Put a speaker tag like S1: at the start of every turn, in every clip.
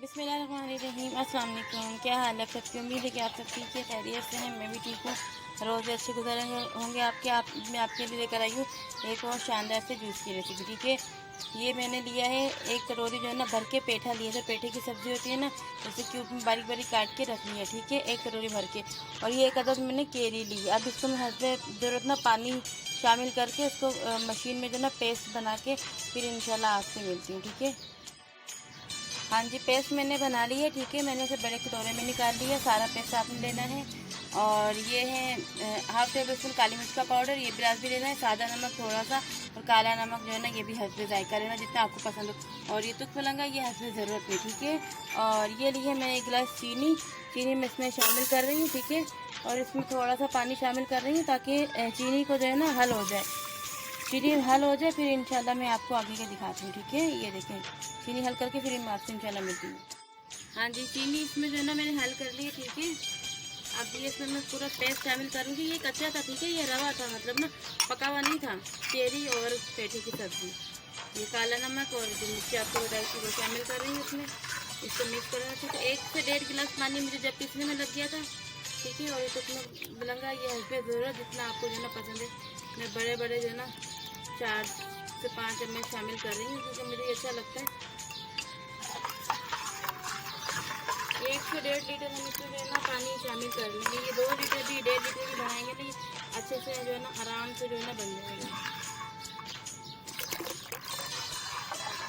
S1: बिस्मिल्लाहिर्रहमानिर्रहीम। अस्सलाम वालेकुम। क्या हाल है सबकी? उम्मीद है कि आप सब ठीक है, खैरियत से हैं। मैं भी ठीक हूँ। रोज़ अच्छे गुजरे होंगे आपके। मैं आपके लिए लेकर आई हूँ एक और शानदार से जूस की रेसिपी। ठीक है, ये मैंने लिया है एक कटोरी जो है ना भर के पेठा लिया है। पेठे की सब्ज़ी होती है ना, जैसे क्यूब में बारीक बारीक काट के रख लिया। ठीक है, एक कटोरी भर के। और ये एक अदद मैंने केरी ली। अब इसको मैं हल्के ज़रूरत ना पानी शामिल करके इसको मशीन में जो ना पेस्ट बना के फिर इंशाल्लाह आपसे मिलती हूँ। ठीक है, हाँ जी, पेस्ट मैंने बना ली है। ठीक है, मैंने उसे बड़े कटोरे में निकाल लिया। सारा पेस्ट आपने लेना है। और ये है हाफ़ टेबल स्पून काली मिर्च का पाउडर, ये प्याज भी लेना है, सादा नमक थोड़ा सा, और काला नमक जो है ना ये भी हस्बे जायका लेना जितना आपको पसंद हो। और ये तुक मलंगा ये हस्बे ज़रूरत नहीं। ठीक है, और ये ली है मैं एक गिलास चीनी मैं इसमें शामिल कर रही हूँ। ठीक है, और इसमें थोड़ा सा पानी शामिल कर रही हूँ ताकि चीनी को जो है ना हल हो जाए। चीनी हल हो जाए फिर इंशाल्लाह मैं आपको आगे का दिखाती हूँ। ठीक है, ये देखें चीनी हल करके फिर मैं आपसे इंशाल्लाह मिलती हूँ। हाँ जी, चीनी इसमें जो है ना मैंने हल कर ली है। ठीक है, अब ये इसमें मैं पूरा पेस्ट शामिल करूँगी। ये कच्चा था, ठीक है, ये रवा था, मतलब ना पका हुआ नहीं था। केरी और पेठे की सब्ज़ी, ये काला नमक और जो मिर्ची आपको बताई थी वो शामिल कर रही हूँ इसमें। इसको मिक्स करना। ठीक है, 1 से 1.5 गिलास पानी मुझे जब पीसने में लग गया था। ठीक है, और ये तो मलंगा ये हल्के ज़रूरत जितना आपको जो है ना पसंद है। मैं बड़े बड़े जो है ना 4 से 5 चम्मच शामिल कर रही हूँ क्योंकि मुझे अच्छा लगता है। 1 से 1.5 लीटर हम इसमें जो है ना पानी शामिल कर लेंगे। ये 2 लीटर भी 1.5 लीटर भी बनाएंगे तो ये अच्छे से जो है ना आराम से जो है ना बन जाएगा।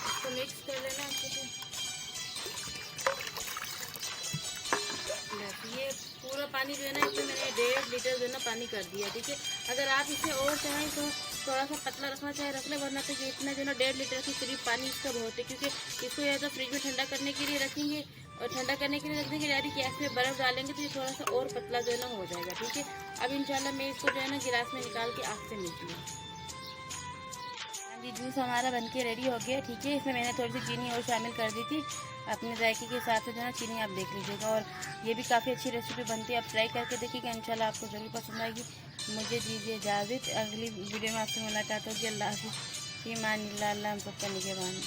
S1: इसको मिक्स कर लेना अच्छे से। ये पूरा पानी जो है ना इसमें मैंने 1.5 लीटर जो है ना पानी कर दिया। ठीक है, अगर आप इसे और चाहें तो थोड़ा सा पतला रखना चाहे रख ले, वरना तो ये इतना जो है ना 1.5 लीटर के करीब पानी इसका बहुत है। क्योंकि इसको या तो फ्रिज में ठंडा करने के लिए रखेंगे और ठंडा करने के लिए रख देंगे, डायरेक्ट गैस में बर्फ़ डालेंगे तो ये थोड़ा सा और पतला जो है ना हो जाएगा। ठीक है, अब इंशाल्लाह मैं इसको जो है ना गिलास में निकाल के आपसे मिलती हूँ। हाँ जी, जूस हमारा बनके रेडी हो गया। ठीक है, इसमें मैंने थोड़ी सी चीनी और शामिल कर दी थी। अपने जायके के हिसाब से जो है ना चीनी आप देख लीजिएगा। और ये भी काफ़ी अच्छी रेसिपी बनती है, आप ट्राई करके देखिएगा, इंशाल्लाह आपको ज़रूर पसंद आएगी। मुझे दीजिए इजाज़त, अगली वीडियो में आपसे मुलाकात होगी। अल्लाह हाफ़िज़। फ़ी अमान अल्लाह। अल्लाह हम सबका निगहबान।